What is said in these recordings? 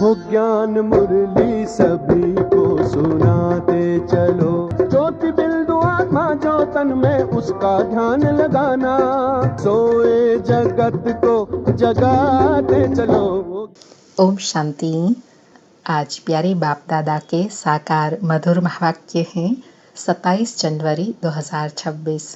हो ज्ञान मुरली सभी को सुनाते चलो। ज्योति बिंदु आत्मा जो तन में उसका ध्यान लगाना, सोए जगत को जगाते चलो। ओम शांति। आज प्यारे बाप दादा के साकार मधुर महावाक्य हैं 27 जनवरी 2026।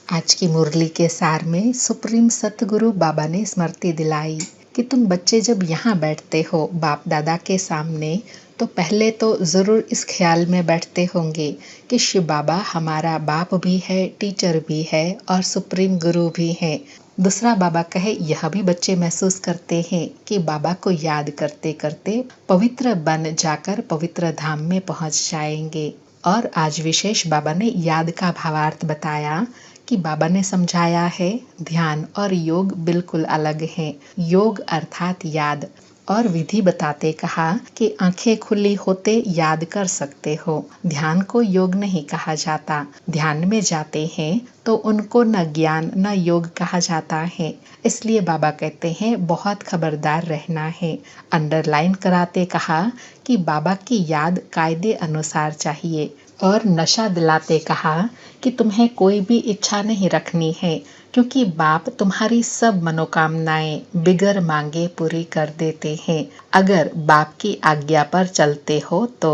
आज की मुरली के सार में सुप्रीम सतगुरु बाबा ने स्मृति दिलाई कि तुम बच्चे जब यहाँ बैठते हो बाप दादा के सामने, तो पहले तो ज़रूर इस ख्याल में बैठते होंगे कि शिव बाबा हमारा बाप भी है, टीचर भी है और सुप्रीम गुरु भी है। दूसरा बाबा कहे यह भी बच्चे महसूस करते हैं कि बाबा को याद करते करते पवित्र बन जाकर पवित्र धाम में पहुंच जाएंगे। और आज विशेष बाबा ने याद का भावार्थ बताया कि बाबा ने समझाया है ध्यान और योग बिल्कुल अलग हैं। योग अर्थात याद, और विधि बताते कहा कि आंखें खुली होते याद कर सकते हो। ध्यान को योग नहीं कहा जाता। ध्यान में जाते हैं तो उनको न ज्ञान न योग कहा जाता है। इसलिए बाबा कहते हैं बहुत खबरदार रहना है। अंडरलाइन कराते कहा कि बाबा की याद कायदे अनुसार चाहिए, और नशा दिलाते कहा कि तुम्हें कोई भी इच्छा नहीं रखनी है, क्योंकि बाप तुम्हारी सब मनोकामनाएं बिगर मांगे पूरी कर देते हैं अगर बाप की आज्ञा पर चलते हो तो।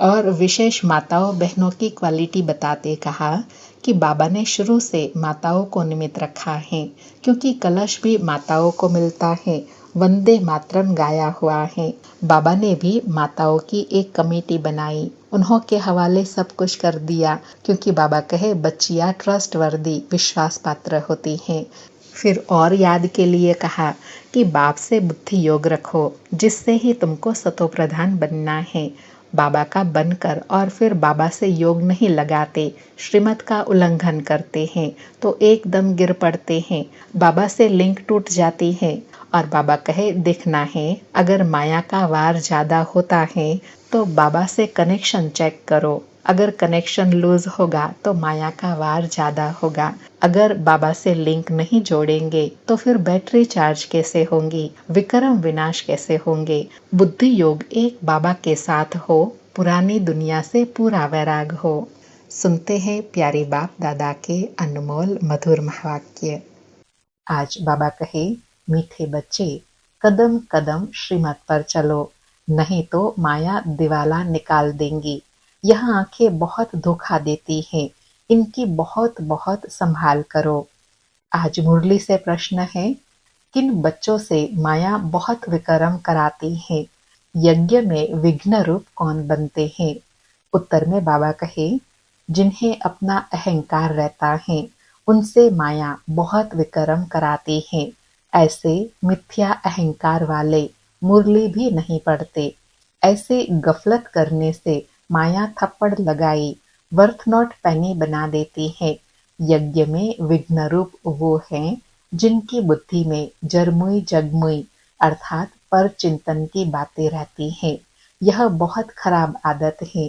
और विशेष माताओं बहनों की क्वालिटी बताते कहा कि बाबा ने शुरू से माताओं को निमित्त रखा है, क्योंकि कलश भी माताओं को मिलता है। वंदे मातरम गाया हुआ है। बाबा ने भी माताओं की एक कमेटी बनाई, उन्हों के हवाले सब कुछ कर दिया, क्योंकि बाबा कहे बच्चियां ट्रस्टवर्दी विश्वास पात्र होती हैं। फिर और याद के लिए कहा कि बाप से बुद्धि योग रखो, जिससे ही तुमको सतो प्रधान बनना है। बाबा का बनकर और फिर बाबा से योग नहीं लगाते, श्रीमत का उल्लंघन करते हैं तो एकदम गिर पड़ते हैं, बाबा से लिंक टूट जाती है। और बाबा कहे देखना है अगर माया का वार ज्यादा होता है तो बाबा से कनेक्शन चेक करो। अगर कनेक्शन लूज होगा तो माया का वार ज्यादा होगा। अगर बाबा से लिंक नहीं जोड़ेंगे तो फिर बैटरी चार्ज कैसे होंगी, विक्रम विनाश कैसे होंगे। बुद्धि योग एक बाबा के साथ हो, पुरानी दुनिया से पूरा वैराग हो। सुनते हैं प्यारे बाप दादा के अनमोल मधुर महावाक्य। आज बाबा कहे मीठे बच्चे, कदम कदम श्रीमत पर चलो, नहीं तो माया दिवाला निकाल देंगी। यह आंखें बहुत धोखा देती हैं, इनकी बहुत बहुत संभाल करो। आज मुरली से प्रश्न है, किन बच्चों से माया बहुत विक्रम कराती है? यज्ञ में विघ्न रूप कौन बनते हैं? उत्तर में बाबा कहे, जिन्हें अपना अहंकार रहता है उनसे माया बहुत विक्रम कराती है। ऐसे मिथ्या अहंकार वाले मुरली भी नहीं पढ़ते। ऐसे गफलत करने से माया थप्पड़ लगाई वर्थ नॉट पेनी बना देती है। यज्ञ में विघ्न रूप वो हैं जिनकी बुद्धि में जरमुई जगमुई अर्थात पर चिंतन की बातें रहती हैं। यह बहुत खराब आदत है।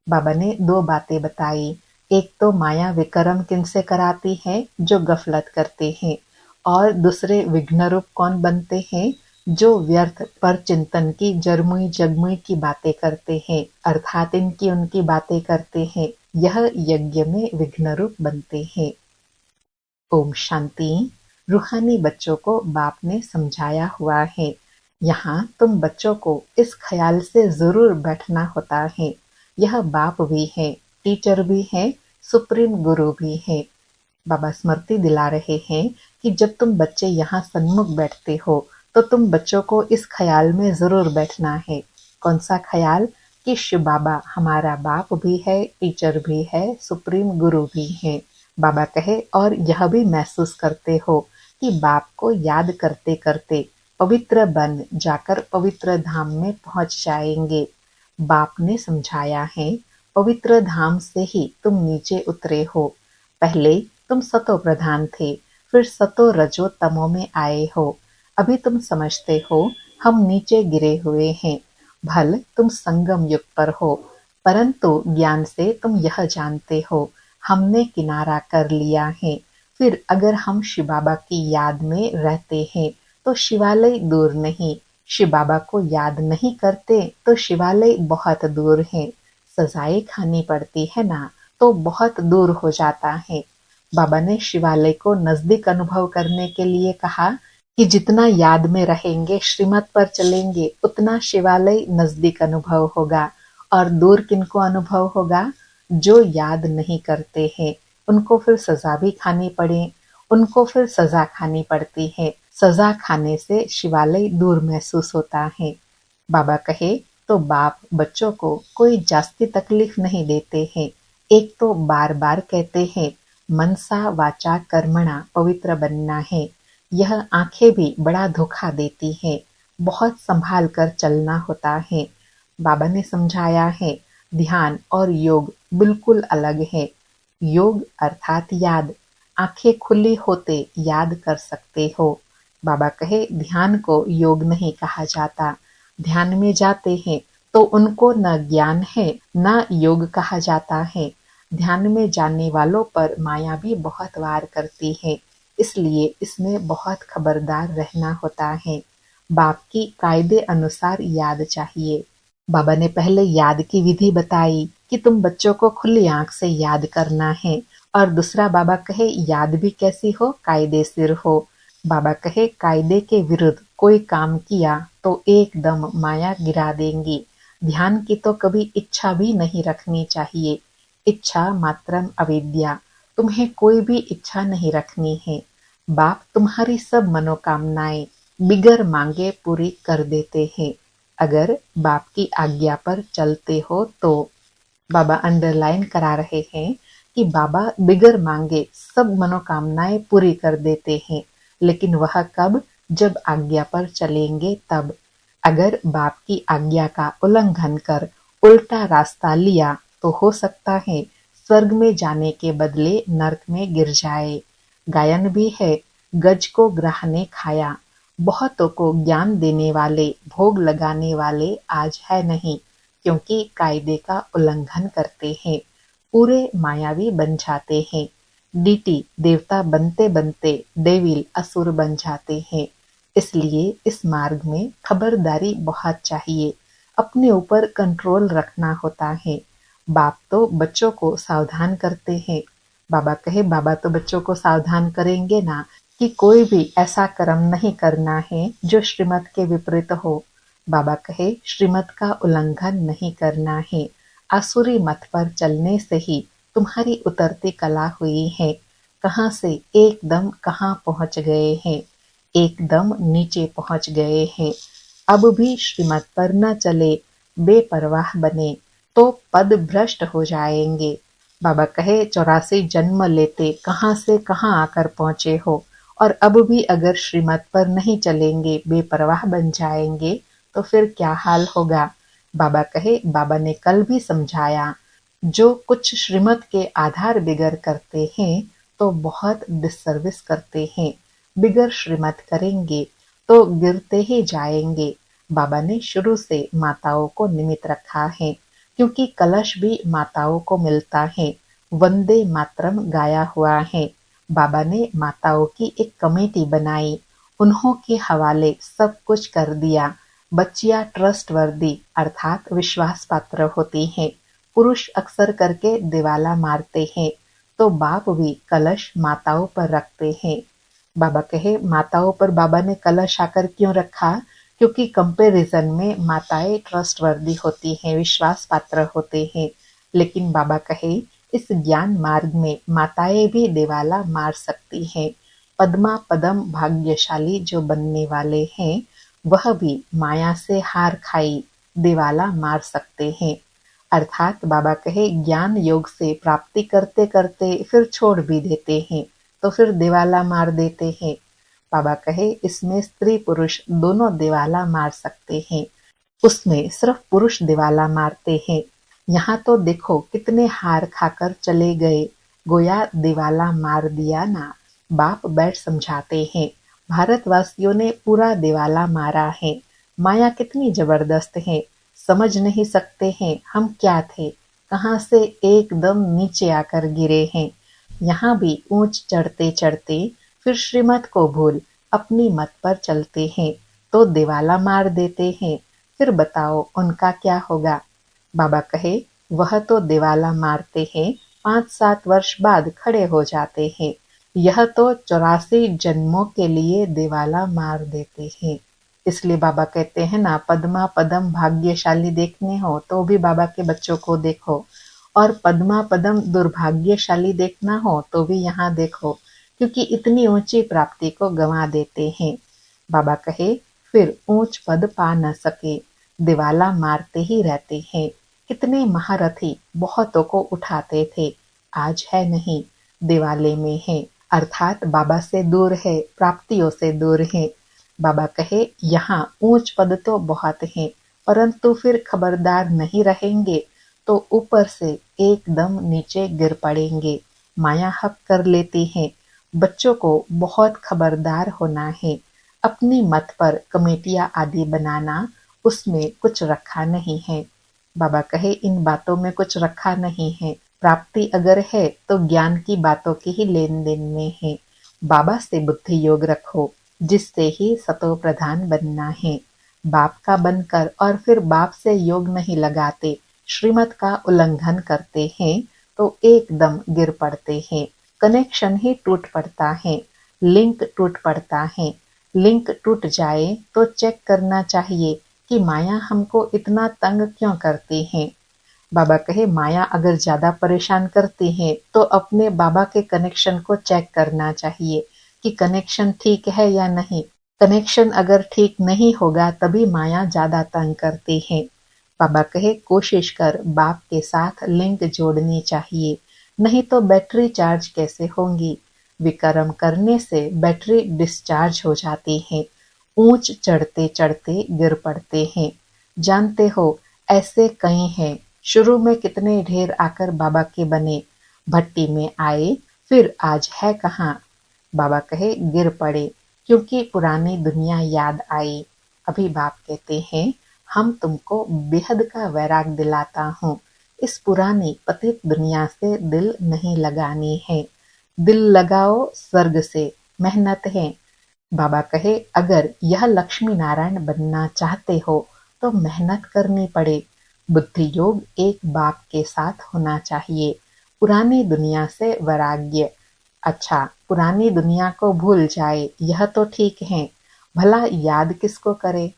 बाबा ने दो बातें बताई। एक तो माया विक्रम किनसे कराती है, जो गफलत करते हैं, और दूसरे विघ्न रूप कौन बनते हैं, जो व्यर्थ पर चिंतन की जरमुई जगमुई की बातें करते हैं, अर्थात इनकी उनकी बातें करते हैं। यह यज्ञ में विघ्न रूप बनते हैं। ओम शांति। रूहानी बच्चों को बाप ने समझाया हुआ है। यहाँ तुम बच्चों को इस ख्याल से जरूर बैठना होता है, यह बाप भी है, टीचर भी है, सुप्रीम गुरु भी है। बाबा स्मृति दिला रहे हैं कि जब तुम बच्चे यहाँ सन्मुख बैठते हो तो तुम बच्चों को इस ख्याल में जरूर बैठना है। कौन सा ख्याल? कि शिव बाबा हमारा बाप भी है, टीचर भी है, सुप्रीम गुरु भी है। बाबा कहे और यह भी महसूस करते हो कि बाप को याद करते करते पवित्र बन जाकर पवित्र धाम में पहुंच जाएंगे। बाप ने समझाया है, पवित्र धाम से ही तुम नीचे उतरे हो। पहले तुम सतो प्रधान थे, फिर सतो रजो तमो में आए हो। अभी तुम समझते हो हम नीचे गिरे हुए हैं। भल तुम संगम युग पर हो, परंतु ज्ञान से तुम यह जानते हो हमने किनारा कर लिया है। फिर अगर हम शिव बाबा की याद में रहते हैं तो शिवालय दूर नहीं, शिव बाबा को याद नहीं करते तो शिवालय बहुत दूर है, सजाएं खानी पड़ती है ना, तो बहुत दूर हो जाता है। बाबा ने शिवालय को नजदीक अनुभव करने के लिए कहा कि जितना याद में रहेंगे, श्रीमत पर चलेंगे, उतना शिवालय नजदीक अनुभव होगा। और दूर किनको अनुभव होगा? जो याद नहीं करते हैं, उनको फिर सजा भी खानी पड़े, उनको फिर सजा खानी पड़ती है। सजा खाने से शिवालय दूर महसूस होता है। बाबा कहे तो बाप बच्चों को कोई जास्ती तकलीफ नहीं देते हैं। एक तो बार बार कहते हैं मनसा वाचा कर्मणा पवित्र बनना है। यह आंखें भी बड़ा धोखा देती हैं, बहुत संभाल कर चलना होता है। बाबा ने समझाया है ध्यान और योग बिल्कुल अलग है। योग अर्थात याद, आंखें खुली होते याद कर सकते हो। बाबा कहे ध्यान को योग नहीं कहा जाता। ध्यान में जाते हैं तो उनको न ज्ञान है न योग कहा जाता है। ध्यान में जाने वालों पर माया भी बहुत वार करती है, इसलिए इसमें बहुत खबरदार रहना होता है। बाप की कायदे अनुसार याद चाहिए। बाबा ने पहले याद की विधि बताई कि तुम बच्चों को खुली आंख से याद करना है, और दूसरा बाबा कहे याद भी कैसी हो, कायदे सिर हो। बाबा कहे कायदे के विरुद्ध कोई काम किया तो एकदम माया गिरा देंगी। ध्यान की तो कभी इच्छा भी नहीं रखनी चाहिए। इच्छा मात्रम अविद्या, तुम्हें कोई भी इच्छा नहीं रखनी है। बाप तुम्हारी सब मनोकामनाएं बिगर मांगे पूरी कर देते हैं, अगर बाप की आज्ञा पर चलते हो तो। बाबा अंडरलाइन करा रहे हैं कि बाबा बिगर मांगे सब मनोकामनाएं पूरी कर देते हैं, लेकिन वह कब? जब आज्ञा पर चलेंगे तब। अगर बाप की आज्ञा का उल्लंघन कर उल्टा रास्ता लिया तो हो सकता है स्वर्ग में जाने के बदले नरक में गिर जाए। गायन भी है, गज को ग्राह ने खाया। बहुतों को ज्ञान देने वाले, भोग लगाने वाले आज है नहीं, क्योंकि कायदे का उल्लंघन करते हैं, पूरे मायावी बन जाते हैं। डीटी देवता बनते बनते डेविल असुर बन जाते हैं। इसलिए इस मार्ग में खबरदारी बहुत चाहिए, अपने ऊपर कंट्रोल रखना होता है। बाप तो बच्चों को सावधान करते हैं। बाबा कहे बाबा तो बच्चों को सावधान करेंगे ना कि कोई भी ऐसा कर्म नहीं करना है जो श्रीमत के विपरीत हो। बाबा कहे श्रीमत का उल्लंघन नहीं करना है। आसुरी मत पर चलने से ही तुम्हारी उतरती कला हुई है। कहाँ से एकदम कहाँ पहुंच गए हैं, एकदम नीचे पहुंच गए हैं। अब भी श्रीमत पर न चले, बेपरवाह बने तो पद भ्रष्ट हो जाएंगे। बाबा कहे 84 जन्म लेते कहाँ से कहाँ आकर पहुंचे हो, और अब भी अगर श्रीमत पर नहीं चलेंगे, बेपरवाह बन जाएंगे तो फिर क्या हाल होगा। बाबा कहे बाबा ने कल भी समझाया, जो कुछ श्रीमत के आधार बिगर करते हैं तो बहुत डिसर्विस करते हैं। बिगर श्रीमत करेंगे तो गिरते ही जाएंगे। बाबा ने शुरू से माताओं को निमित्त रखा है, क्योंकि कलश भी माताओं को मिलता है। वंदे मातरम गाया हुआ है। बाबा ने माताओं की एक कमेटी बनाई, उन्हों के हवाले सब कुछ कर दिया। बच्चियां ट्रस्टवर्दी अर्थात विश्वास पात्र होती हैं। पुरुष अक्सर करके दिवाला मारते हैं, तो बाप भी कलश माताओं पर रखते हैं। बाबा कहे माताओं पर बाबा ने कलश आकर क्यों रखा? क्योंकि कंपैरिजन में माताएं ट्रस्टवर्दी होती हैं, विश्वास पात्र होते हैं। लेकिन बाबा कहे इस ज्ञान मार्ग में माताएं भी दिवाला मार सकती हैं। पद्मा पदम भाग्यशाली जो बनने वाले हैं, वह भी माया से हार खाई दिवाला मार सकते हैं। अर्थात बाबा कहे ज्ञान योग से प्राप्ति करते करते फिर छोड़ भी देते हैं, तो फिर दिवाला मार देते हैं। बाबा कहे इसमें स्त्री पुरुष दोनों दिवाला मार सकते हैं, उसमें सिर्फ पुरुष दिवाला मारते हैं। यहाँ तो देखो कितने हार खाकर चले गए, गोया दिवाला मार दिया ना। बाप बैठ समझाते हैं, भारतवासियों ने पूरा दिवाला मारा है। माया कितनी जबरदस्त है, समझ नहीं सकते हैं हम क्या थे, कहाँ से एकदम नीचे आकर गिरे हैं। यहाँ भी ऊंच चढ़ते चढ़ते फिर श्रीमत को भूल अपनी मत पर चलते हैं, तो दिवाला मार देते हैं, फिर बताओ उनका क्या होगा। बाबा कहे, वह तो दिवाला मारते हैं, 5-7 वर्ष बाद खड़े हो जाते हैं। यह तो 84 जन्मों के लिए दिवाला मार देते हैं। इसलिए बाबा कहते हैं ना, पद्मा पदम भाग्यशाली देखने हो तो भी बाबा के बच्चों को देखो, और पद्मा पदम दुर्भाग्यशाली देखना हो तो भी यहाँ देखो, क्योंकि इतनी ऊंची प्राप्ति को गंवा देते हैं। बाबा कहे, फिर ऊंच पद पा न सके, दिवाला मारते ही रहते हैं। कितने महारथी बहुतों को उठाते थे, आज है नहीं, दिवाले में है, अर्थात बाबा से दूर है, प्राप्तियों से दूर है। बाबा कहे, यहाँ ऊंच पद तो बहुत हैं, परंतु फिर खबरदार नहीं रहेंगे तो ऊपर से एकदम नीचे गिर पड़ेंगे। माया हक कर लेती है। बच्चों को बहुत खबरदार होना है। अपनी मत पर कमेटियां आदि बनाना, उसमें कुछ रखा नहीं है। बाबा कहे, इन बातों में कुछ रखा नहीं है। प्राप्ति अगर है तो ज्ञान की बातों की ही लेन देन में है। बाबा से बुद्धि योग रखो, जिससे ही सतो प्रधान बनना है। बाप का बनकर और फिर बाप से योग नहीं लगाते, श्रीमत का उल्लंघन करते हैं तो एकदम गिर पड़ते हैं। कनेक्शन ही टूट पड़ता है, लिंक टूट पड़ता है। लिंक टूट जाए तो चेक करना चाहिए कि माया हमको इतना तंग क्यों करती है। बाबा कहे, माया अगर ज्यादा परेशान करती है तो अपने बाबा के कनेक्शन को चेक करना चाहिए कि कनेक्शन ठीक है या नहीं। कनेक्शन अगर ठीक नहीं होगा तभी माया ज्यादा तंग करती है। बाबा कहे, कोशिश कर बाप के साथ लिंक जोड़नी चाहिए, नहीं तो बैटरी चार्ज कैसे होंगी। विकर्म करने से बैटरी डिस्चार्ज हो जाती है, ऊंच चढ़ते चढ़ते गिर पड़ते हैं। जानते हो, ऐसे कई हैं, शुरू में कितने ढेर आकर बाबा के बने, भट्टी में आए, फिर आज है कहाँ। बाबा कहे, गिर पड़े क्योंकि पुरानी दुनिया याद आई। अभी बाप कहते हैं, हम तुमको बेहद का वैराग दिलाता हूँ। इस पुरानी पतित दुनिया से दिल नहीं लगानी है। दिल लगाओ स्वर्ग से, मेहनत है। बाबा कहे, अगर यह लक्ष्मी नारायण बनना चाहते हो तो मेहनत करनी पड़े। बुद्धि योग एक बाप के साथ होना चाहिए। पुरानी दुनिया से वैराग्य। अच्छा, पुरानी दुनिया को भूल जाए यह तो ठीक है, भला याद किसको करे।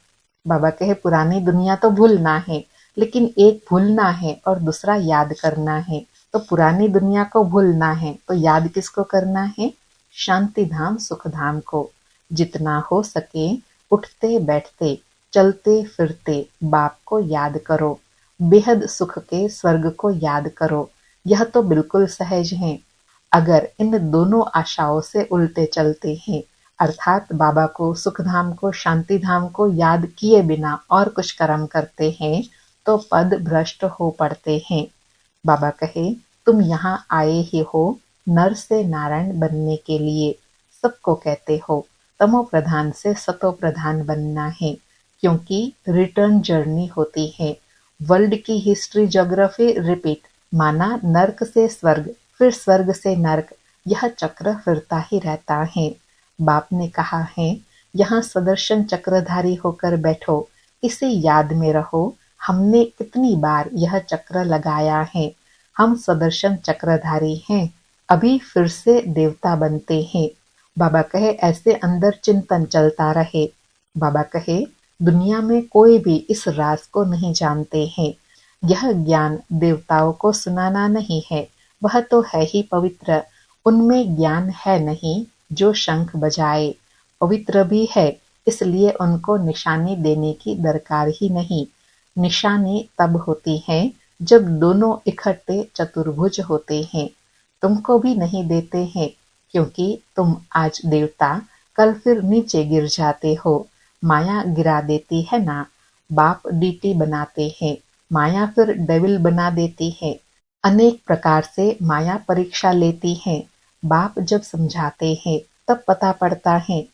बाबा कहे, पुरानी दुनिया तो भूलना है, लेकिन एक भूलना है और दूसरा याद करना है। तो पुरानी दुनिया को भूलना है तो याद किसको करना है? शांति धाम सुख धाम को। जितना हो सके उठते बैठते चलते फिरते बाप को याद करो, बेहद सुख के स्वर्ग को याद करो। यह तो बिल्कुल सहज है। अगर इन दोनों आशाओं से उल्टे चलते हैं, अर्थात बाबा को, सुख धाम को, शांति धाम को याद किए बिना और कुछ कर्म करते हैं तो पद भ्रष्ट हो पड़ते हैं। बाबा कहे, तुम यहाँ आए ही हो नर से नारायण बनने के लिए। सबको कहते हो तमो प्रधान से सतो प्रधान बनना है, क्योंकि रिटर्न जर्नी होती है। वर्ल्ड की हिस्ट्री ज्योग्राफी रिपीट, माना नर्क से स्वर्ग, फिर स्वर्ग से नर्क, यह चक्र फिरता ही रहता है। बाप ने कहा है, यहाँ सुदर्शन चक्रधारी होकर बैठो, इसे याद में रहो। हमने कितनी बार यह चक्र लगाया है। हम सुदर्शन चक्रधारी हैं, अभी फिर से देवता बनते हैं। बाबा कहे, ऐसे अंदर चिंतन चलता रहे। बाबा कहे, दुनिया में कोई भी इस राज को नहीं जानते हैं। यह ज्ञान देवताओं को सुनाना नहीं है, वह तो है ही पवित्र। उनमें ज्ञान है नहीं जो शंख बजाए। पवित्र भी है, इसलिए उनको निशानी देने की दरकार ही नहीं। निशानी तब होती है जब दोनों इकट्ठे चतुर्भुज होते हैं। तुमको भी नहीं देते हैं, क्योंकि तुम आज देवता, कल फिर नीचे गिर जाते हो। माया गिरा देती है ना। बाप डीटी बनाते हैं, माया फिर डेविल बना देती है। अनेक प्रकार से माया परीक्षा लेती है। बाप जब समझाते हैं तब पता पड़ता है।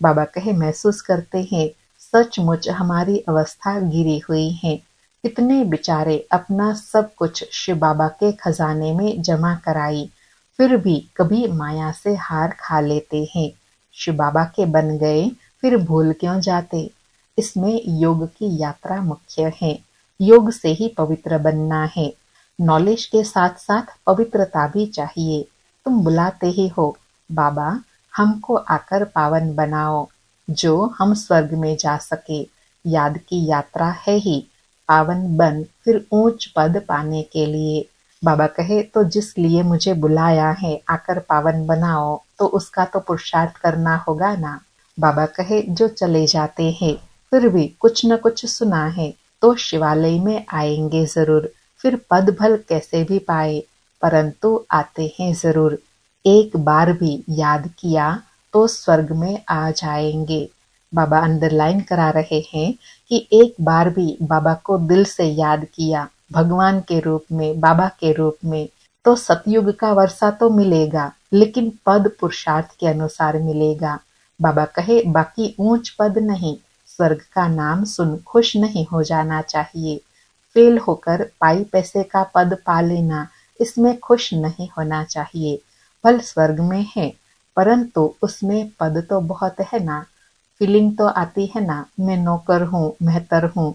बाबा कहे, महसूस करते हैं सचमुच हमारी अवस्था गिरी हुई है। कितने बेचारे अपना सब कुछ शिव बाबा के खजाने में जमा कराई, फिर भी कभी माया से हार खा लेते हैं। शिव बाबा के बन गए, फिर भूल क्यों जाते? इसमें योग की यात्रा मुख्य है। योग से ही पवित्र बनना है। नॉलेज के साथ साथ पवित्रता भी चाहिए। तुम बुलाते ही हो, बाबा हमको आकर पावन बनाओ, जो हम स्वर्ग में जा सके। याद की यात्रा है ही पावन बन फिर ऊंच पद पाने के लिए। बाबा कहे तो जिस लिए मुझे बुलाया है आकर पावन बनाओ, तो उसका तो पुरुषार्थ करना होगा ना। बाबा कहे जो चले जाते हैं फिर भी कुछ न कुछ सुना है, तो शिवालय में आएंगे जरूर। फिर पद भल कैसे भी पाए, परंतु आते हैं जरूर। एक बार भी याद किया तो स्वर्ग में आ जाएंगे। बाबा अंडरलाइन करा रहे हैं कि एक बार भी बाबा को दिल से याद किया, भगवान के रूप में, बाबा के रूप में, तो सतयुग का वर्षा तो मिलेगा, लेकिन पद पुरुषार्थ के अनुसार मिलेगा। बाबा कहे बाकी ऊंच पद नहीं, स्वर्ग का नाम सुन खुश नहीं हो जाना चाहिए। फेल होकर पाई पैसे का पद पा लेना, इसमें खुश नहीं होना चाहिए। फल स्वर्ग में है, परंतु उसमें पद तो बहुत है ना। फीलिंग तो आती है ना, मैं नौकर हूँ, मेहतर हूँ।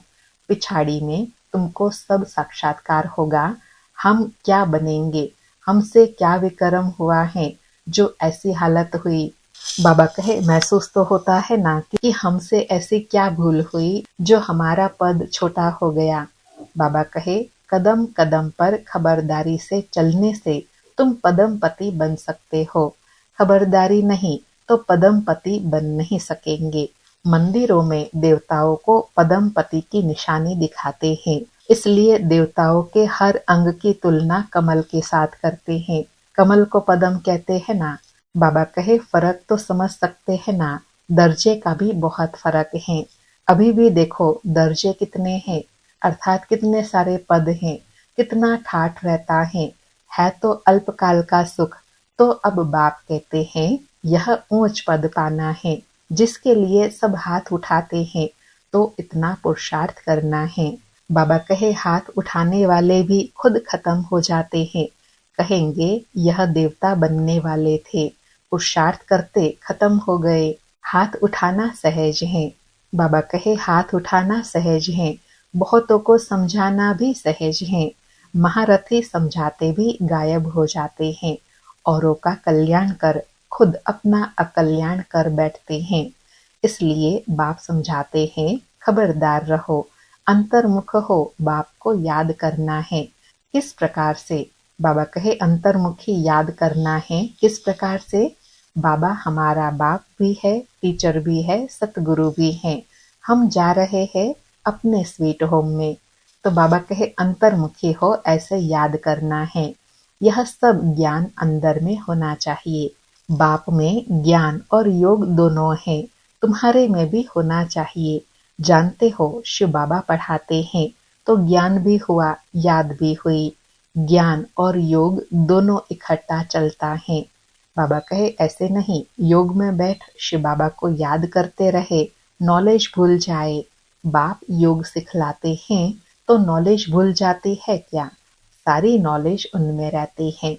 पिछाड़ी में तुमको सब साक्षात्कार होगा। हम क्या बनेंगे, हमसे क्या विक्रम हुआ है जो ऐसी हालत हुई। बाबा कहे महसूस तो होता है ना कि हमसे ऐसी क्या भूल हुई जो हमारा पद छोटा हो गया। बाबा कहे कदम कदम पर खबरदारी से चलने से तुम पदमपति बन सकते हो। खबरदारी नहीं तो पदमपति बन नहीं सकेंगे। मंदिरों में देवताओं को पदमपति की निशानी दिखाते हैं, इसलिए देवताओं के हर अंग की तुलना कमल के साथ करते हैं। कमल को पदम कहते हैं ना। बाबा कहे फर्क तो समझ सकते हैं ना, दर्जे का भी बहुत फर्क है। अभी भी देखो दर्जे कितने हैं, अर्थात कितने सारे पद हैं, कितना ठाठ रहता है तो अल्पकाल का सुख। तो अब बाप कहते हैं यह ऊंच पद पाना है, जिसके लिए सब हाथ उठाते हैं, तो इतना पुरुषार्थ करना है। बाबा कहे हाथ उठाने वाले भी खुद खत्म हो जाते हैं, कहेंगे यह देवता बनने वाले थे, पुरुषार्थ करते खत्म हो गए। हाथ उठाना सहज है। बाबा कहे हाथ उठाना सहज है, बहुतों को समझाना भी सहज है। महारथी समझाते भी गायब हो जाते हैं, औरों का कल्याण कर खुद अपना अकल्याण कर बैठते हैं। इसलिए बाप समझाते हैं खबरदार रहो, अंतर्मुख हो, बाप को याद करना है। किस प्रकार से? बाबा कहे अंतर्मुखी याद करना है। किस प्रकार से? बाबा हमारा बाप भी है, टीचर भी है, सतगुरु भी है। हम जा रहे हैं अपने स्वीट होम में, तो बाबा कहे अंतर्मुखी हो, ऐसे याद करना है। यह सब ज्ञान अंदर में होना चाहिए। बाप में ज्ञान और योग दोनों है, तुम्हारे में भी होना चाहिए। जानते हो शिव बाबा पढ़ाते हैं तो ज्ञान भी हुआ, याद भी हुई। ज्ञान और योग दोनों इकट्ठा चलता है। बाबा कहे ऐसे नहीं, योग में बैठ शिव बाबा को याद करते रहे, नॉलेज भूल जाए। बाप योग सिखलाते हैं तो नॉलेज भूल जाती है क्या? सारी नॉलेज उनमें रहती है।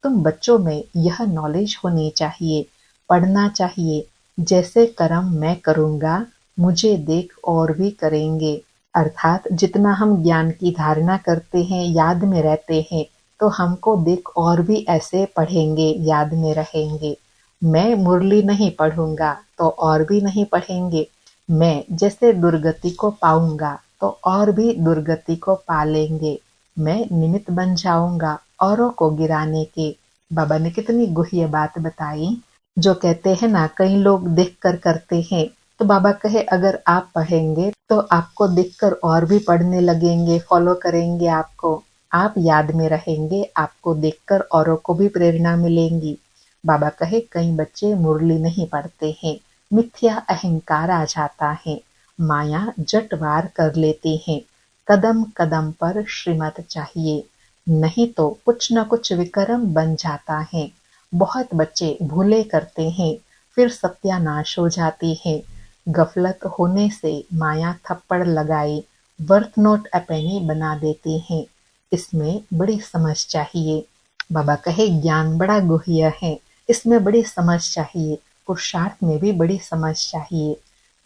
तुम बच्चों में यह नॉलेज होनी चाहिए, पढ़ना चाहिए। जैसे कर्म मैं करूँगा, मुझे देख और भी करेंगे। अर्थात जितना हम ज्ञान की धारणा करते हैं, याद में रहते हैं, तो हमको देख और भी ऐसे पढ़ेंगे, याद में रहेंगे। मैं मुरली नहीं पढ़ूंगा तो और भी नहीं पढ़ेंगे। मैं जैसे दुर्गति को पाऊंगा तो और भी दुर्गति को पा लेंगे। मैं निमित्त बन जाऊंगा औरों को गिराने के। बाबा ने कितनी गुह्य बात बताई। जो कहते हैं ना कई लोग देखकर करते हैं, तो बाबा कहे अगर आप पढ़ेंगे तो आपको देखकर और भी पढ़ने लगेंगे, फॉलो करेंगे आपको। आप याद में रहेंगे, आपको देखकर औरों को भी प्रेरणा मिलेंगी। बाबा कहे कई बच्चे मुरली नहीं पढ़ते हैं, मिथ्या अहंकार आ जाता है, माया जटवार कर लेती है। कदम कदम पर श्रीमत चाहिए, नहीं तो कुछ न कुछ विक्रम बन जाता है। बहुत बच्चे भूले करते हैं, फिर सत्यानाश हो जाती है। गफलत होने से माया थप्पड़ लगाई, वर्थ नोट अपनी बना देती है। इसमें बड़ी समझ चाहिए। बाबा कहे ज्ञान बड़ा गुह्य है, इसमें बड़ी समझ चाहिए, पुरुषार्थ में भी बड़ी समझ चाहिए।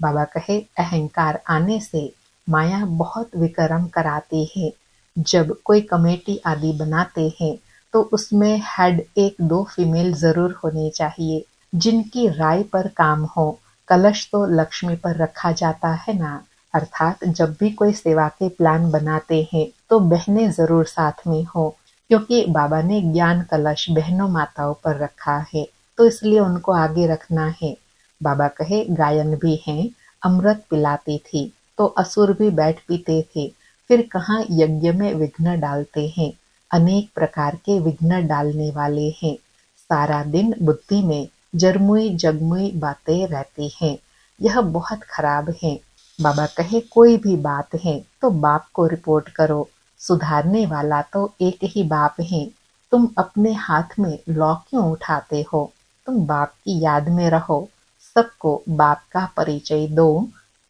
बाबा कहे अहंकार आने से माया बहुत विकर्म कराती है। जब कोई कमेटी आदि बनाते हैं तो उसमें हेड एक दो फीमेल जरूर होने चाहिए जिनकी राय पर काम हो। कलश तो लक्ष्मी पर रखा जाता है ना। अर्थात जब भी कोई सेवा के प्लान बनाते हैं तो बहनें जरूर साथ में हो, क्योंकि बाबा ने ज्ञान कलश बहनों माताओं पर रखा है तो इसलिए उनको आगे रखना है। बाबा कहे गायन भी हैं, अमृत पिलाती थी तो असुर भी बैठ पीते थे, फिर कहाँ यज्ञ में विघ्न डालते हैं। अनेक प्रकार के विघ्न डालने वाले हैं। सारा दिन बुद्धि में जरमुई जगमुई बातें रहती हैं। यह बहुत खराब है। बाबा कहे कोई भी बात है तो बाप को रिपोर्ट करो। सुधारने वाला तो एक ही बाप है। तुम अपने हाथ में लॉ क्यों उठाते हो? तुम बाप की याद में रहो, सबको बाप का परिचय दो,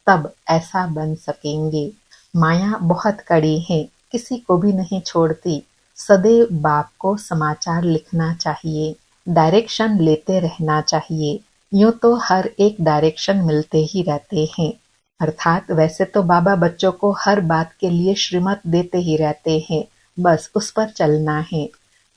तब ऐसा बन सकेंगे। माया बहुत कड़ी है, किसी को भी नहीं छोड़ती। सदैव बाप को समाचार लिखना चाहिए, डायरेक्शन लेते रहना चाहिए। यूं तो हर एक डायरेक्शन मिलते ही रहते हैं। अर्थात वैसे तो बाबा बच्चों को हर बात के लिए श्रीमत देते ही रहते हैं, बस उस पर चलना है।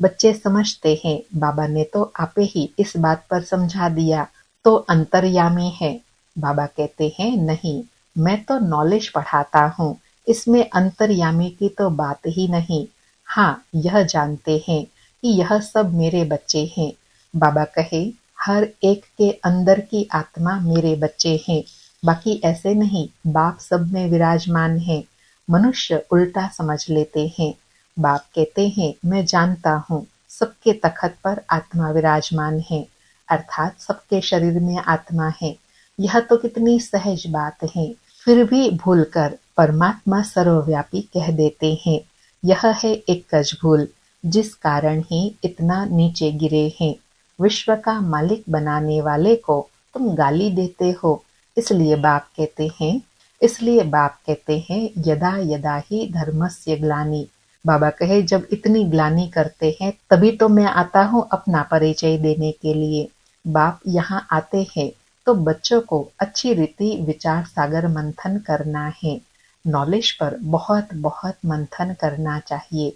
बच्चे समझते हैं बाबा ने तो आपे ही इस बात पर समझा दिया तो अंतर्यामी है। बाबा कहते हैं नहीं, मैं तो नॉलेज पढ़ाता हूँ, इसमें अंतर्यामी की तो बात ही नहीं। हाँ, यह जानते हैं कि यह सब मेरे बच्चे हैं। बाबा कहे हर एक के अंदर की आत्मा मेरे बच्चे हैं, बाकी ऐसे नहीं बाप सब में विराजमान है। मनुष्य उल्टा समझ लेते हैं। बाप कहते हैं मैं जानता हूँ सबके तखत पर आत्मा विराजमान है, अर्थात सबके शरीर में आत्मा है। यह तो कितनी सहज बात है, फिर भी भूलकर परमात्मा सर्वव्यापी कह देते हैं। यह है एक गज भूल, जिस कारण ही इतना नीचे गिरे हैं। विश्व का मालिक बनाने वाले को तुम गाली देते हो, इसलिए बाप कहते हैं यदा यदा ही धर्मस्य ग्लानि। बाबा कहे जब इतनी ग्लानि करते हैं तभी तो मैं आता हूँ अपना परिचय देने के लिए। बाप यहाँ आते हैं तो बच्चों को अच्छी रीति विचार सागर मंथन करना है। नॉलेज पर बहुत बहुत मंथन करना चाहिए।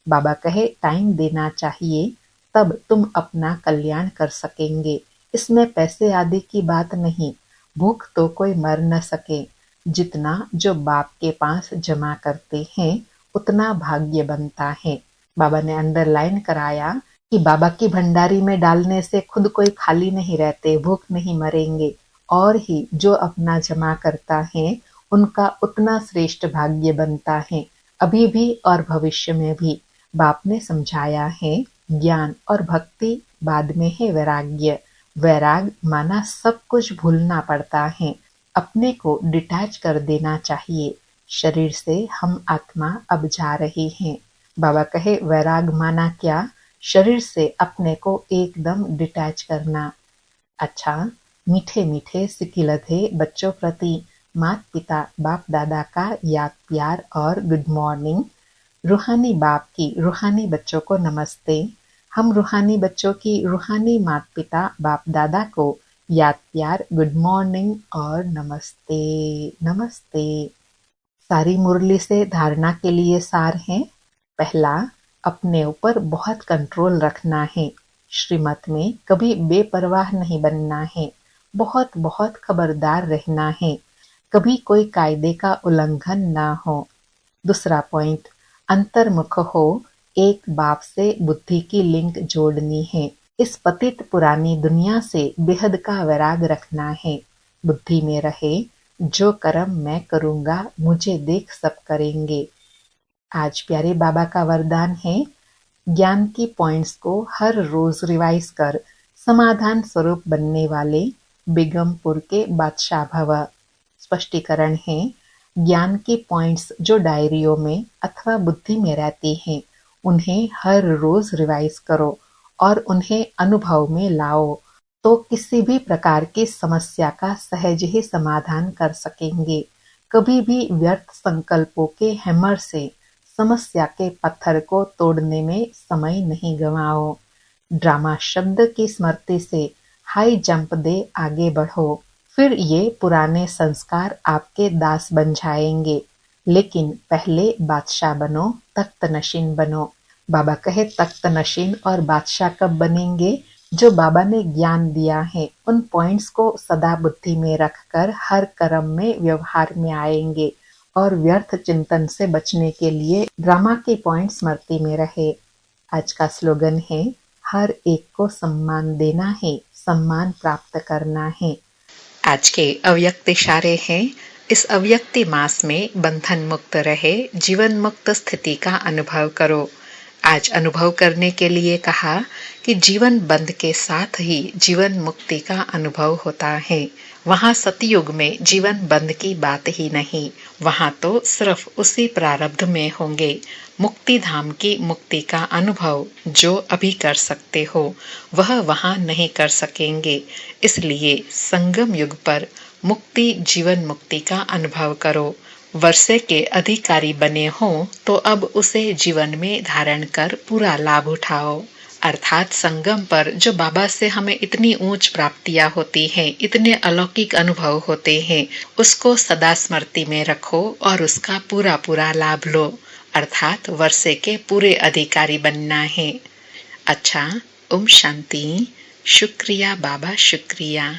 बाबा कहे टाइम देना चाहिए, तब तुम अपना कल्याण कर सकेंगे। इसमें पैसे आदि की बात नहीं, भूख तो कोई मर न सके। जितना जो बाप के पास जमा करते हैं उतना भाग्य बनता है। बाबा ने अंडरलाइन कराया कि बाबा की भंडारी में डालने से खुद कोई खाली नहीं रहते, भूख नहीं मरेंगे, और ही जो अपना जमा करता है उनका उतना श्रेष्ठ भाग्य बनता है, अभी भी और भविष्य में भी। बाप ने समझाया है ज्ञान और भक्ति बाद में है वैराग्य। वैराग माना सब कुछ भूलना पड़ता है, अपने को डिटैच कर देना चाहिए। शरीर से हम आत्मा अब जा रहे हैं। बाबा कहे वैराग माना क्या? शरीर से अपने को एकदम डिटैच करना। अच्छा, मीठे मीठे सिकिलधे बच्चों प्रति माता पिता बाप दादा का याद प्यार और गुड मॉर्निंग। रूहानी बाप की रूहानी बच्चों को नमस्ते। हम रूहानी बच्चों की रूहानी माता पिता बाप दादा को याद प्यार गुड मॉर्निंग और नमस्ते नमस्ते। सारी मुरली से धारणा के लिए सार है। पहला, अपने ऊपर बहुत कंट्रोल रखना है। श्रीमत में कभी बेपरवाह नहीं बनना है। बहुत बहुत खबरदार रहना है, कभी कोई कायदे का उल्लंघन ना हो। दूसरा पॉइंट, अंतर्मुख हो, एक बाप से बुद्धि की लिंक जोड़नी है। इस पतित पुरानी दुनिया से बेहद का वैराग रखना है। बुद्धि में रहे जो कर्म मैं करूंगा मुझे देख सब करेंगे। आज प्यारे बाबा का वरदान है, ज्ञान की पॉइंट्स को हर रोज रिवाइज कर समाधान स्वरूप बनने वाले बेगमपुर के बादशाह भव। स्पष्टीकरण है, ज्ञान की पॉइंट्स जो डायरियों में अथवा बुद्धि में रहती हैं उन्हें हर रोज रिवाइज करो और उन्हें अनुभव में लाओ, तो किसी भी प्रकार की समस्या का सहज ही समाधान कर सकेंगे। कभी भी व्यर्थ संकल्पों के हैमर से समस्या के पत्थर को तोड़ने में समय नहीं गंवाओ। ड्रामा शब्द की स्मृति से हाई जंप दे आगे बढ़ो। फिर ये पुराने संस्कार आपके दास बन जाएंगे। लेकिन पहले बादशाह बनो, तख्त नशीन बनो। बाबा कहे तख्त नशीन और बादशाह कब बनेंगे? जो बाबा ने ज्ञान दिया है उन पॉइंट्स को सदा बुद्धि में रखकर हर कर्म में व्यवहार में आएंगे और व्यर्थ चिंतन से बचने के लिए ड्रामा के पॉइंट स्मृति में रहे। आज का स्लोगन है, हर एक को सम्मान देना है, सम्मान प्राप्त करना है। आज के अव्यक्त इशारे हैं, इस अव्यक्ति मास में बंधन मुक्त रहे, जीवन मुक्त स्थिति का अनुभव करो। आज अनुभव करने के लिए कहा कि जीवन बंध के साथ ही जीवन मुक्ति का अनुभव होता है। वहाँ सतयुग में जीवन बंध की बात ही नहीं, वहाँ तो सिर्फ उसी प्रारब्ध में होंगे। मुक्ति धाम की मुक्ति का अनुभव जो अभी कर सकते हो वह वहाँ नहीं कर सकेंगे। इसलिए संगम युग पर मुक्ति जीवन मुक्ति का अनुभव करो। वर्षे के अधिकारी बने हो तो अब उसे जीवन में धारण कर पूरा लाभ उठाओ। अर्थात संगम पर जो बाबा से हमें इतनी ऊंच प्राप्तियां होती हैं, इतने अलौकिक अनुभव होते हैं, उसको सदा स्मृति में रखो और उसका पूरा पूरा लाभ लो। अर्थात वर्षे के पूरे अधिकारी बनना है। अच्छा, ओम शांति। शुक्रिया बाबा, शुक्रिया।